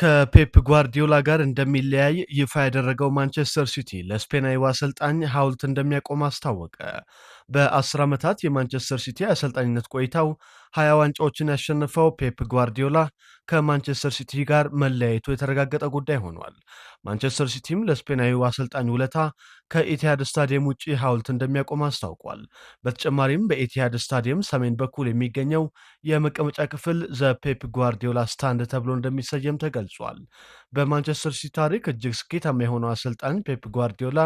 ከፔፕ ጓርዲዮላ ጋር እንደሚለያይ ይፋ ያደረገው ማንቸስተር ሲቲ ለስፔናዊው አሰልጣኝ ሐውልት እንደሚያቆም አስታወቀ። በ10 ዓመታት የማንቸስተር ሲቲ አሰልጣኝነት ቆይታው 20 ዋንጫዎችን ያሸነፈው ፔፕ ጓርዲዮላ ከማንቸስተር ሲቲ ጋር መለያየቱ የተረጋገጠ ጉዳይ ሆኗል። ማንቸስተር ሲቲም ለስፔናዊው አሰልጣኝ ውለታ ከኢቲሃድ ስታዲየም ውጪ ሐውልት እንደሚያቆም አስታውቋል። በተጨማሪም በኢቲሃድ ስታዲየም ሰሜን በኩል የሚገኘው የመቀመጫ ክፍል ዘ ፔፕ ጓርዲዮላ ስታንድ ተብሎ እንደሚሰየም ተገልጿል። በማንቸስተር ሲቲ ታሪክ እጅግ ስኬታማ የሆነው አሰልጣኝ ፔፕ ጓርዲዮላ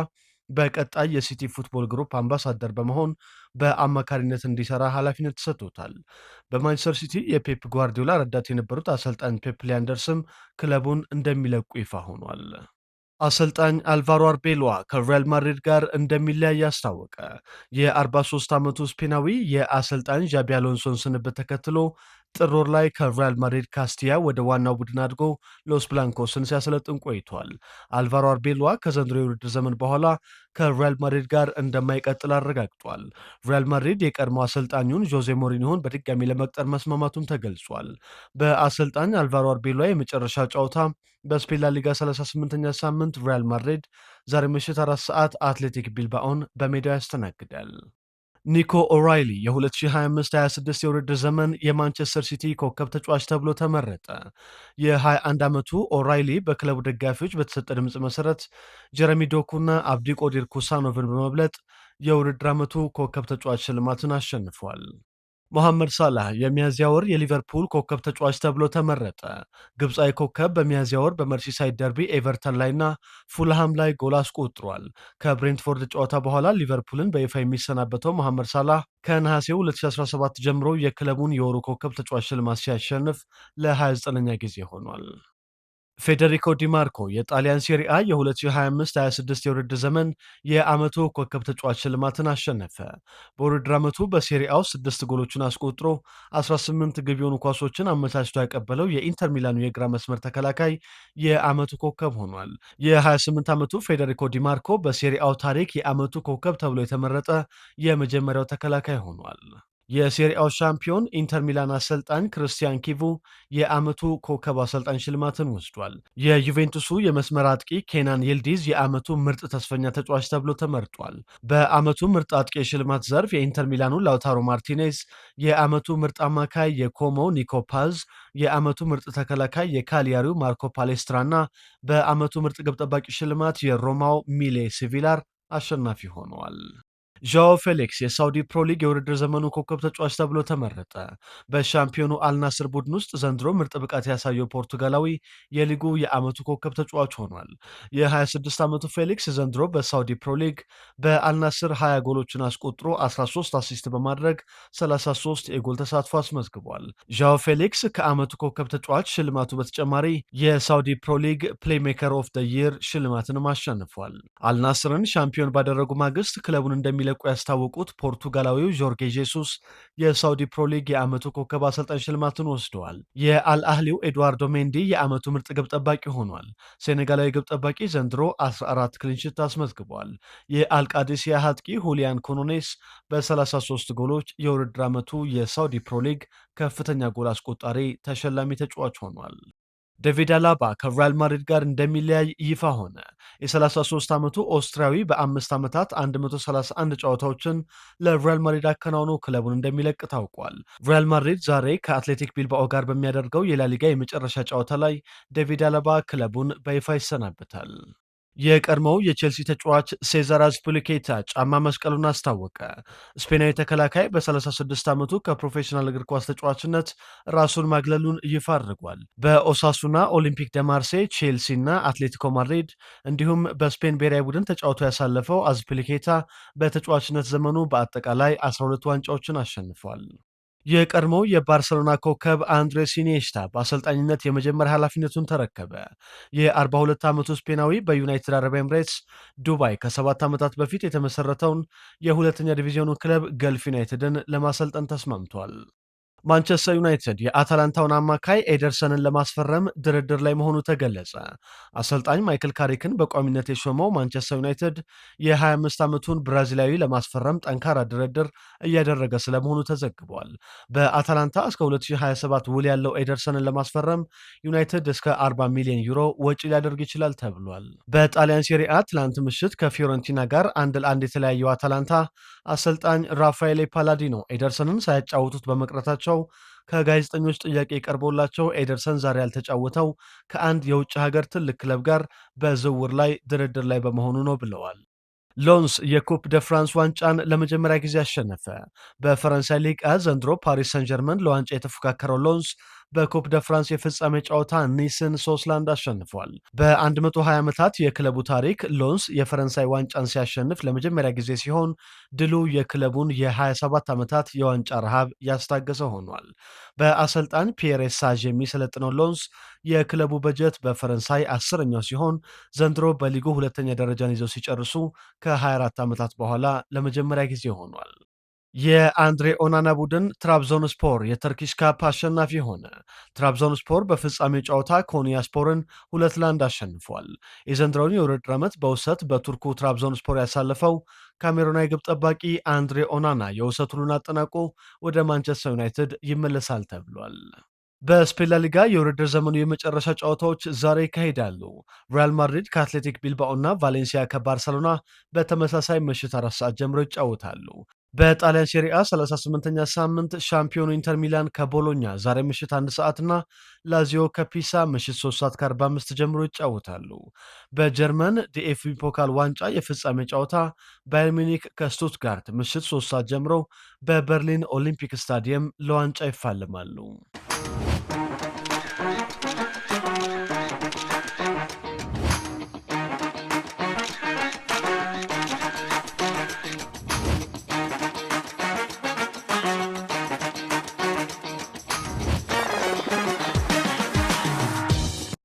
በቀጣይ የሲቲ ፉትቦል ግሩፕ አምባሳደር በመሆን በአማካሪነት እንዲሰራ ኃላፊነት ተሰጥቶታል። በማንቸስተር ሲቲ የፔፕ ጓርዲዮላ ረዳት የነበሩት አሰልጣኝ ፔፕ ሊያንደርስም ክለቡን እንደሚለቁ ይፋ ሆኗል። አሰልጣኝ አልቫሮ አርቤሎዋ ከሪያል ማድሪድ ጋር እንደሚለያይ አስታወቀ። የ43 ዓመቱ ስፔናዊ የአሰልጣኝ ዣቢ አሎንሶን ስንብት ተከትሎ ጥር ወር ላይ ከሪያል ማድሪድ ካስቲያ ወደ ዋናው ቡድን አድጎ ሎስ ብላንኮስን ሲያሰለጥን ቆይቷል። አልቫሮ አርቤሎዋ ከዘንድሮ የውድድር ዘመን በኋላ ከሪያል ማድሪድ ጋር እንደማይቀጥል አረጋግጧል። ሪያል ማድሪድ የቀድሞ አሰልጣኙን ጆዜ ሞሪኒሆን በድጋሚ ለመቅጠር መስማማቱን ተገልጿል። በአሰልጣኝ አልቫሮ አርቤሎዋ የመጨረሻ ጨዋታ በስፔን ላሊጋ 38ኛ ሳምንት ሪያል ማድሪድ ዛሬ ምሽት 4 ሰዓት አትሌቲክ ቢልባኦን በሜዳው ያስተናግዳል። ኒኮ ኦራይሊ የ2025-26 የውድድር ዘመን የማንቸስተር ሲቲ ኮከብ ተጫዋች ተብሎ ተመረጠ። የ21 ዓመቱ ኦራይሊ በክለቡ ደጋፊዎች በተሰጠ ድምፅ መሰረት ጀረሚ ዶኩና አብዲ ቆዲር ኩሳኖቭን በመብለጥ የውድድር ዓመቱ ኮከብ ተጫዋች ሽልማትን አሸንፏል። ሞሐመድ ሳላህ የሚያዝያ ወር የሊቨርፑል ኮከብ ተጫዋች ተብሎ ተመረጠ። ግብፃዊ ኮከብ በሚያዝያ ወር በመርሲሳይድ ደርቢ ኤቨርተን ላይና ፉልሃም ላይ ጎል አስቆጥሯል። ከብሬንትፎርድ ጨዋታ በኋላ ሊቨርፑልን በይፋ የሚሰናበተው ሞሐመድ ሳላህ ከነሐሴ 2017 ጀምሮ የክለቡን የወሩ ኮከብ ተጫዋች ሽልማት ሲያሸንፍ ለ29ኛ ጊዜ ሆኗል። ፌዴሪኮ ዲማርኮ የጣሊያን ሴሪአ የ2025-26 የውድድር ዘመን የዓመቱ ኮከብ ተጫዋች ሽልማትን አሸነፈ። በውድድር ዓመቱ በሴሪአው 6 ጎሎችን አስቆጥሮ 18 ግብ የሆኑ ኳሶችን አመቻችቶ ያቀበለው የኢንተር ሚላኑ የግራ መስመር ተከላካይ የዓመቱ ኮከብ ሆኗል። የ28 ዓመቱ ፌዴሪኮ ዲማርኮ በሴሪአው ታሪክ የዓመቱ ኮከብ ተብሎ የተመረጠ የመጀመሪያው ተከላካይ ሆኗል። የሴሪአው ሻምፒዮን ኢንተር ሚላን አሰልጣኝ ክርስቲያን ኪቩ የዓመቱ ኮከብ አሰልጣኝ ሽልማትን ወስዷል። የዩቬንቱሱ የመስመር አጥቂ ኬናን ይልዲዝ የዓመቱ ምርጥ ተስፈኛ ተጫዋች ተብሎ ተመርጧል። በዓመቱ ምርጥ አጥቂ የሽልማት ዘርፍ የኢንተር ሚላኑ ላውታሮ ማርቲኔዝ፣ የዓመቱ ምርጥ አማካይ የኮሞ ኒኮ ፓዝ፣ የዓመቱ ምርጥ ተከላካይ የካሊያሪው ማርኮ ፓሌስትራ እና በዓመቱ ምርጥ ግብ ጠባቂ ሽልማት የሮማው ሚሌ ሲቪላር አሸናፊ ሆነዋል። ዣኦ ፌሊክስ የሳውዲ ፕሮ ሊግ የውድድር ዘመኑ ኮከብ ተጫዋች ተብሎ ተመረጠ። በሻምፒዮኑ አልናስር ቡድን ውስጥ ዘንድሮ ምርጥ ብቃት ያሳየው ፖርቱጋላዊ የሊጉ የዓመቱ ኮከብ ተጫዋች ሆኗል። የ26 ዓመቱ ፌሊክስ ዘንድሮ በሳውዲ ፕሮ ሊግ በአልናስር 20 ጎሎችን አስቆጥሮ 13 አሲስት በማድረግ 33 የጎል ተሳትፎ አስመዝግቧል። ዣኦ ፌሊክስ ከዓመቱ ኮከብ ተጫዋች ሽልማቱ በተጨማሪ የሳውዲ ፕሮ ሊግ ፕሌይሜከር ኦፍ ደ ይር ሽልማትንም አሸንፏል። አልናስርን ሻምፒዮን ባደረጉ ማግስት ክለቡን እንደሚለቁ ያስታወቁት ፖርቱጋላዊው ጆርጌ ጄሱስ የሳውዲ ፕሮ ሊግ የዓመቱ ኮከብ አሰልጣኝ ሽልማትን ወስደዋል። የአልአህሊው ኤድዋርዶ ሜንዲ የዓመቱ ምርጥ ግብ ጠባቂ ሆኗል። ሴኔጋላዊ ግብ ጠባቂ ዘንድሮ 14 ክሊንሽት አስመዝግቧል። የአልቃዲሲያ አጥቂ ሁሊያን ኮኖኔስ በ33 ጎሎች የውድድር ዓመቱ የሳውዲ ፕሮ ሊግ ከፍተኛ ጎል አስቆጣሪ ተሸላሚ ተጫዋች ሆኗል። ዴቪድ አላባ ከሪያል ማድሪድ ጋር እንደሚለያይ ይፋ ሆነ። የ33 ዓመቱ ኦስትሪያዊ በ5 ዓመታት 131 ጨዋታዎችን ለሪያል ማድሪድ አከናውኖ ክለቡን እንደሚለቅ ታውቋል። ሪያል ማድሪድ ዛሬ ከአትሌቲክ ቢልባኦ ጋር በሚያደርገው የላሊጋ የመጨረሻ ጨዋታ ላይ ዴቪድ አላባ ክለቡን በይፋ ይሰናበታል። የቀድሞው የቼልሲ ተጫዋች ሴዛር አዝፒሊኬታ ጫማ መስቀሉን አስታወቀ። ስፔናዊ ተከላካይ በ36 ዓመቱ ከፕሮፌሽናል እግር ኳስ ተጫዋችነት ራሱን ማግለሉን ይፋ አድርጓል። በኦሳሱና፣ ኦሊምፒክ ደ ማርሴይ፣ ቼልሲ እና አትሌቲኮ ማድሪድ እንዲሁም በስፔን ብሔራዊ ቡድን ተጫውቶ ያሳለፈው አዝፒሊኬታ በተጫዋችነት ዘመኑ በአጠቃላይ 12 ዋንጫዎችን አሸንፏል። የቀድሞው የባርሰሎና ኮከብ አንድሬስ ኢኒየስታ በአሰልጣኝነት የመጀመሪያ ኃላፊነቱን ተረከበ። የ42 ዓመቱ ስፔናዊ በዩናይትድ አረብ ኤምሬትስ ዱባይ ከ7 ዓመታት በፊት የተመሰረተውን የሁለተኛ ዲቪዚዮኑ ክለብ ገልፍ ዩናይትድን ለማሰልጠን ተስማምቷል። ማንቸስተር ዩናይትድ የአታላንታውን አማካይ ኤደርሰንን ለማስፈረም ድርድር ላይ መሆኑ ተገለጸ። አሰልጣኝ ማይክል ካሪክን በቋሚነት የሾመው ማንቸስተር ዩናይትድ የ25 ዓመቱን ብራዚላዊ ለማስፈረም ጠንካራ ድርድር እያደረገ ስለመሆኑ ተዘግቧል። በአታላንታ እስከ 2027 ውል ያለው ኤደርሰንን ለማስፈረም ዩናይትድ እስከ 40 ሚሊዮን ዩሮ ወጪ ሊያደርግ ይችላል ተብሏል። በጣሊያን ሴሪአ ትላንት ምሽት ከፊዮረንቲና ጋር 1-1 የተለያየው አታላንታ አሰልጣኝ ራፋኤሌ ፓላዲኖ ኤደርሰንን ሳያጫውቱት በመቅረታቸው ከጋዜጠኞች ጥያቄ ቀርቦላቸው ኤደርሰን ዛሬ ያልተጫወተው ከአንድ የውጭ ሀገር ትልቅ ክለብ ጋር በዝውውር ላይ ድርድር ላይ በመሆኑ ነው ብለዋል። ሎንስ የኩፕ ደ ፍራንስ ዋንጫን ለመጀመሪያ ጊዜ አሸነፈ። በፈረንሳይ ሊግ ዘንድሮ ፓሪስ ሰን ጀርመን ለዋንጫ የተፎካከረው ሎንስ በኩፕ ደ ፍራንስ የፍጻሜ ጨዋታ ኒስን 3-1 አሸንፏል። በ120 ዓመታት የክለቡ ታሪክ ሎንስ የፈረንሳይ ዋንጫን ሲያሸንፍ ለመጀመሪያ ጊዜ ሲሆን ድሉ የክለቡን የ27 ዓመታት የዋንጫ ረሃብ ያስታገሰ ሆኗል። በአሰልጣኝ ፒየር ሳዥ የሚሰለጥነው ሎንስ የክለቡ በጀት በፈረንሳይ አስረኛው ሲሆን ዘንድሮ በሊጉ ሁለተኛ ደረጃን ይዘው ሲጨርሱ ከ24 ዓመታት በኋላ ለመጀመሪያ ጊዜ ሆኗል። የአንድሬ ኦናና ቡድን ትራብዞንስፖር የተርኪሽ ካፕ አሸናፊ ሆነ። ትራብዞንስፖር በፍጻሜው ጨዋታ ኮንያስፖርን 2-1 አሸንፏል። የዘንድሮውን የውድድር ዓመት በውሰት በቱርኩ ትራብዞንስፖር ያሳለፈው ካሜሩናዊ ግብ ጠባቂ አንድሬ ኦናና የውሰት ውሉን አጠናቆ ወደ ማንቸስተር ዩናይትድ ይመለሳል ተብሏል። በስፔን ላሊጋ የውድድር ዘመኑ የመጨረሻ ጨዋታዎች ዛሬ ይካሄዳሉ። ሪያል ማድሪድ ከአትሌቲክ ቢልባኦ እና ቫሌንሲያ ከባርሰሎና በተመሳሳይ ምሽት 4 ሰዓት ጀምሮ ይጫወታሉ። በጣሊያን ሴሪአ 38ኛ ሳምንት ሻምፒዮኑ ኢንተር ሚላን ከቦሎኛ ዛሬ ምሽት 1 ሰዓት እና ላዚዮ ከፒሳ ምሽት 3 ሰዓት ከ45 ጀምሮ ይጫወታሉ። በጀርመን ዲኤፍቢ ፖካል ዋንጫ የፍጻሜ ጨዋታ ባየር ሚኒክ ከስቱትጋርት ምሽት 3 ሰዓት ጀምሮ በበርሊን ኦሊምፒክ ስታዲየም ለዋንጫ ይፋለማሉ።